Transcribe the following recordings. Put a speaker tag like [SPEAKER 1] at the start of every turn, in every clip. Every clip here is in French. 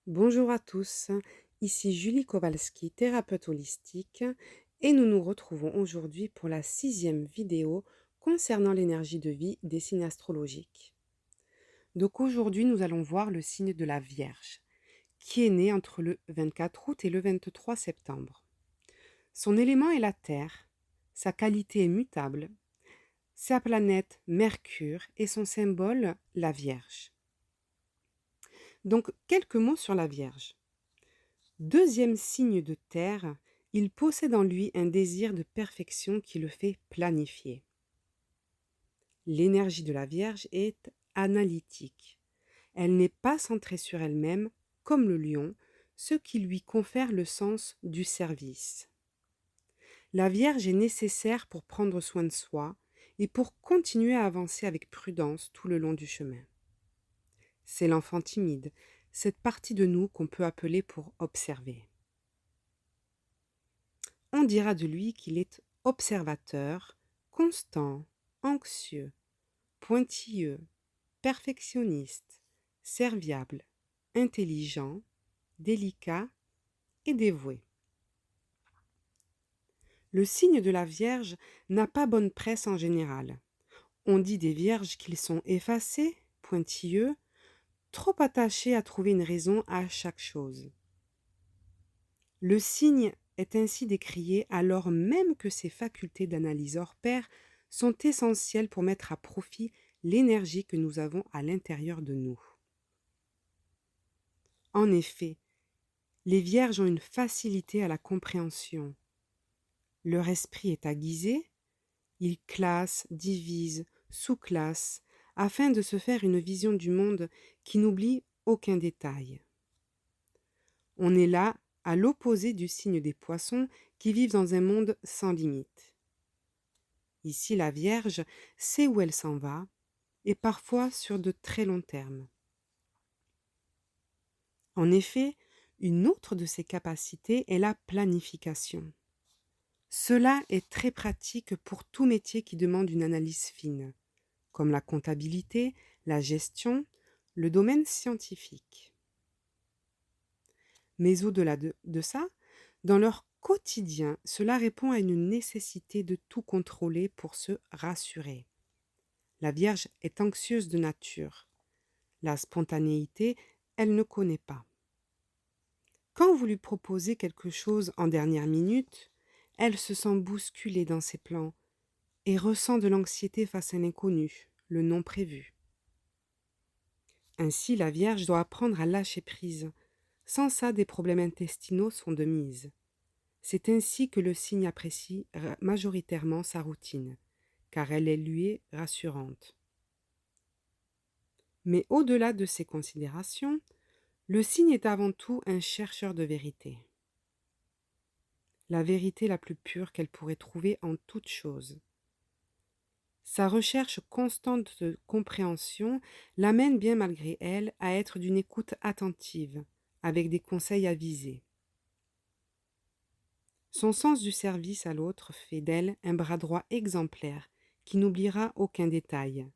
[SPEAKER 1] Bonjour à tous, ici Julie Kowalski, thérapeute holistique, et nous nous retrouvons aujourd'hui pour la 6e vidéo concernant l'énergie de vie des signes astrologiques. Donc aujourd'hui, nous allons voir le signe de la Vierge, qui est né entre le 24 août et le 23 septembre. Son élément est la Terre, sa qualité est mutable, sa planète Mercure et son symbole la Vierge. Donc quelques mots sur la Vierge. Deuxième signe de terre, il possède en lui un désir de perfection qui le fait planifier. L'énergie de la Vierge est analytique. Elle n'est pas centrée sur elle-même, comme le lion, ce qui lui confère le sens du service. La Vierge est nécessaire pour prendre soin de soi et pour continuer à avancer avec prudence tout le long du chemin. C'est l'enfant timide, cette partie de nous qu'on peut appeler pour observer. On dira de lui qu'il est observateur, constant, anxieux, pointilleux, perfectionniste, serviable, intelligent, délicat et dévoué. Le signe de la Vierge n'a pas bonne presse en général. On dit des Vierges qu'ils sont effacés, pointilleux, trop attachés à trouver une raison à chaque chose. Le signe est ainsi décrié alors même que ses facultés d'analyse hors pair sont essentielles pour mettre à profit l'énergie que nous avons à l'intérieur de nous. En effet, les vierges ont une facilité à la compréhension. Leur esprit est aiguisé, ils classent, divisent, sous-classent, afin de se faire une vision du monde qui n'oublie aucun détail. On est là à l'opposé du signe des poissons qui vivent dans un monde sans limite. Ici, la Vierge sait où elle s'en va, et parfois sur de très longs termes. En effet, une autre de ses capacités est la planification. Cela est très pratique pour tout métier qui demande une analyse fine, comme la comptabilité, la gestion, le domaine scientifique. Mais au-delà de ça, dans leur quotidien, cela répond à une nécessité de tout contrôler pour se rassurer. La Vierge est anxieuse de nature. La spontanéité, elle ne connaît pas. Quand vous lui proposez quelque chose en dernière minute, elle se sent bousculée dans ses plans et ressent de l'anxiété face à l'inconnu, le non prévu. Ainsi, la Vierge doit apprendre à lâcher prise. Sans ça, des problèmes intestinaux sont de mise. C'est ainsi que le signe apprécie majoritairement sa routine, car elle lui est rassurante. Mais au-delà de ces considérations, le signe est avant tout un chercheur de vérité. La vérité la plus pure qu'elle pourrait trouver en toute chose. Sa recherche constante de compréhension l'amène bien malgré elle à être d'une écoute attentive, avec des conseils avisés. Son sens du service à l'autre fait d'elle un bras droit exemplaire qui n'oubliera aucun détail,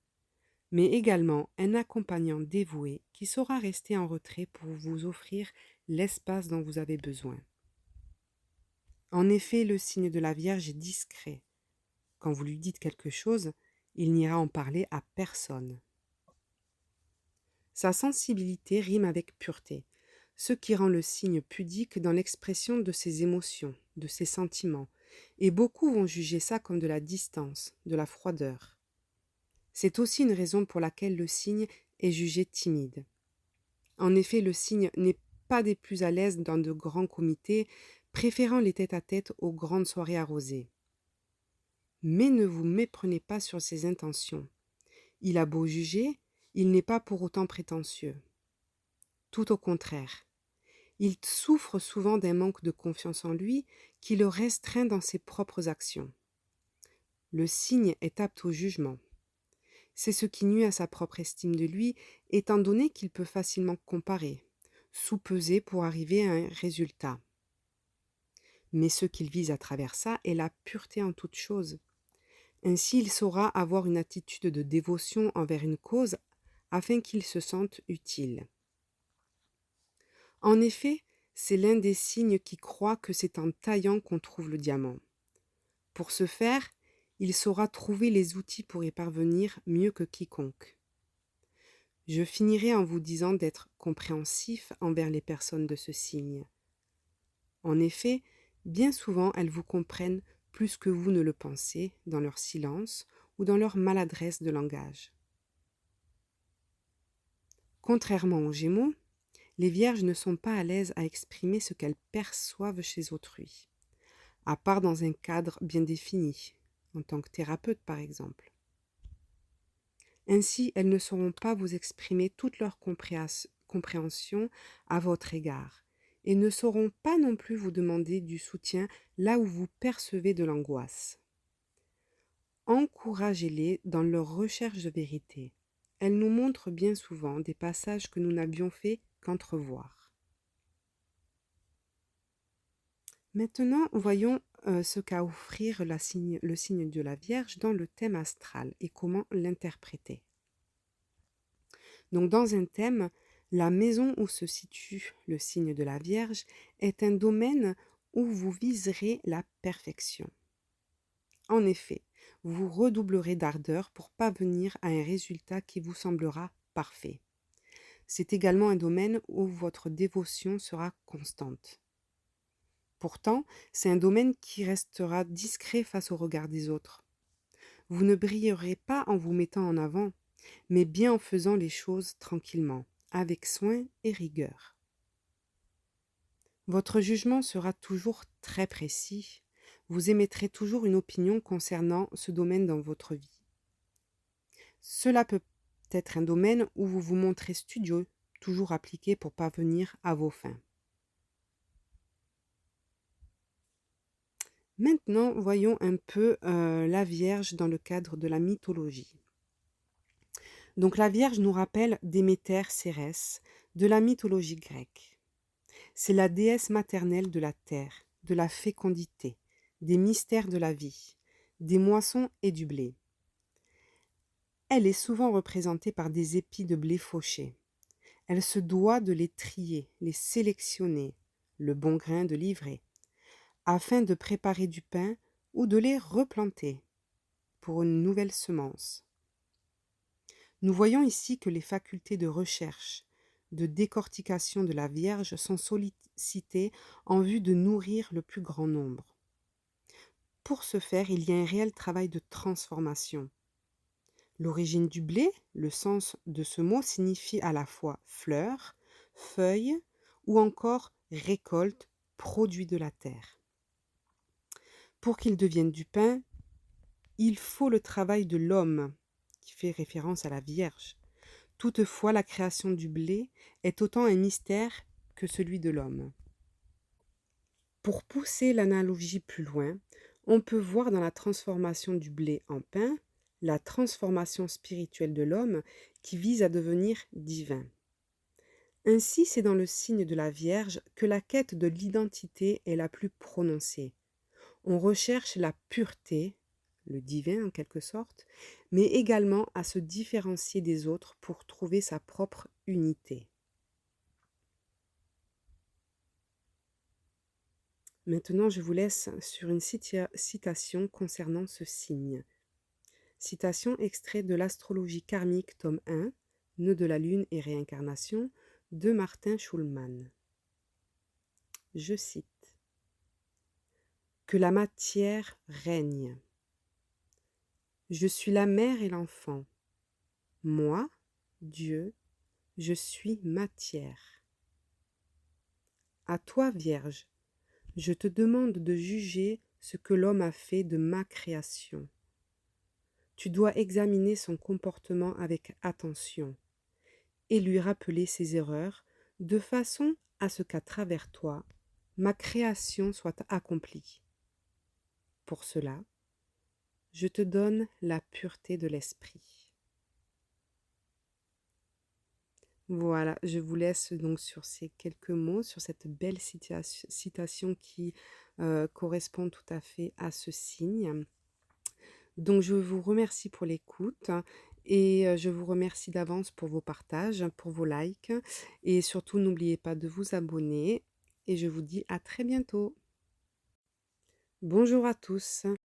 [SPEAKER 1] mais également un accompagnant dévoué qui saura rester en retrait pour vous offrir l'espace dont vous avez besoin. En effet, le signe de la Vierge est discret. Quand vous lui dites quelque chose, il n'ira en parler à personne. Sa sensibilité rime avec pureté, ce qui rend le signe pudique dans l'expression de ses émotions, de ses sentiments, et beaucoup vont juger ça comme de la distance, de la froideur. C'est aussi une raison pour laquelle le signe est jugé timide. En effet, le signe n'est pas des plus à l'aise dans de grands comités, préférant les tête-à-tête aux grandes soirées arrosées. Mais ne vous méprenez pas sur ses intentions. Il a beau juger, il n'est pas pour autant prétentieux. Tout au contraire. Il souffre souvent d'un manque de confiance en lui qui le restreint dans ses propres actions. Le signe est apte au jugement. C'est ce qui nuit à sa propre estime de lui, étant donné qu'il peut facilement comparer, sous-peser pour arriver à un résultat. Mais ce qu'il vise à travers ça est la pureté en toute chose. Ainsi, il saura avoir une attitude de dévotion envers une cause afin qu'il se sente utile. En effet, c'est l'un des signes qui croit que c'est en taillant qu'on trouve le diamant. Pour ce faire, il saura trouver les outils pour y parvenir mieux que quiconque. Je finirai en vous disant d'être compréhensif envers les personnes de ce signe. En effet, bien souvent elles vous comprennent plus que vous ne le pensez dans leur silence ou dans leur maladresse de langage. Contrairement aux Gémeaux, les Vierges ne sont pas à l'aise à exprimer ce qu'elles perçoivent chez autrui, à part dans un cadre bien défini, en tant que thérapeute par exemple. Ainsi, elles ne sauront pas vous exprimer toute leur compréhension à votre égard et ne sauront pas non plus vous demander du soutien là où vous percevez de l'angoisse. Encouragez-les dans leur recherche de vérité. Elles nous montrent bien souvent des passages que nous n'avions fait qu'entrevoir. Maintenant, voyons ce qu'a à offrir le signe de la Vierge dans le thème astral et comment l'interpréter. Donc dans un thème, la maison où se situe le signe de la Vierge est un domaine où vous viserez la perfection. En effet, vous redoublerez d'ardeur pour parvenir à un résultat qui vous semblera parfait. C'est également un domaine où votre dévotion sera constante. Pourtant, c'est un domaine qui restera discret face au regard des autres. Vous ne brillerez pas en vous mettant en avant, mais bien en faisant les choses tranquillement, avec soin et rigueur. Votre jugement sera toujours très précis. Vous émettrez toujours une opinion concernant ce domaine dans votre vie. Cela peut être un domaine où vous vous montrez studieux, toujours appliqué pour parvenir à vos fins. Maintenant, voyons un peu la Vierge dans le cadre de la mythologie. Donc la Vierge nous rappelle Déméter Cérès de la mythologie grecque. C'est la déesse maternelle de la terre, de la fécondité, des mystères de la vie, des moissons et du blé. Elle est souvent représentée par des épis de blé fauché. Elle se doit de les trier, les sélectionner, le bon grain de livrer, afin de préparer du pain ou de les replanter pour une nouvelle semence. Nous voyons ici que les facultés de recherche, de décortication de la Vierge sont sollicitées en vue de nourrir le plus grand nombre. Pour ce faire, il y a un réel travail de transformation. L'origine du blé, le sens de ce mot signifie à la fois fleur, feuille ou encore récolte, produit de la terre. Pour qu'il devienne du pain, il faut le travail de l'homme, qui fait référence à la Vierge. Toutefois, la création du blé est autant un mystère que celui de l'homme. Pour pousser l'analogie plus loin, on peut voir dans la transformation du blé en pain la transformation spirituelle de l'homme qui vise à devenir divin. Ainsi, c'est dans le signe de la Vierge que la quête de l'identité est la plus prononcée. On recherche la pureté, le divin en quelque sorte, mais également à se différencier des autres pour trouver sa propre unité. Maintenant, je vous laisse sur une citation concernant ce signe. Citation extrait de l'Astrologie karmique, tome 1, Nœud de la Lune et réincarnation, de Martin Schulman. Je cite. Que la matière règne. Je suis la mère et l'enfant. Moi, Dieu, je suis matière. À toi, Vierge, je te demande de juger ce que l'homme a fait de ma création. Tu dois examiner son comportement avec attention et lui rappeler ses erreurs de façon à ce qu'à travers toi, ma création soit accomplie. Pour cela, je te donne la pureté de l'esprit. Voilà, je vous laisse donc sur ces quelques mots, sur cette belle citation qui correspond tout à fait à ce signe. Donc je vous remercie pour l'écoute et je vous remercie d'avance pour vos partages, pour vos likes et surtout n'oubliez pas de vous abonner et je vous dis à très bientôt. Bonjour à tous.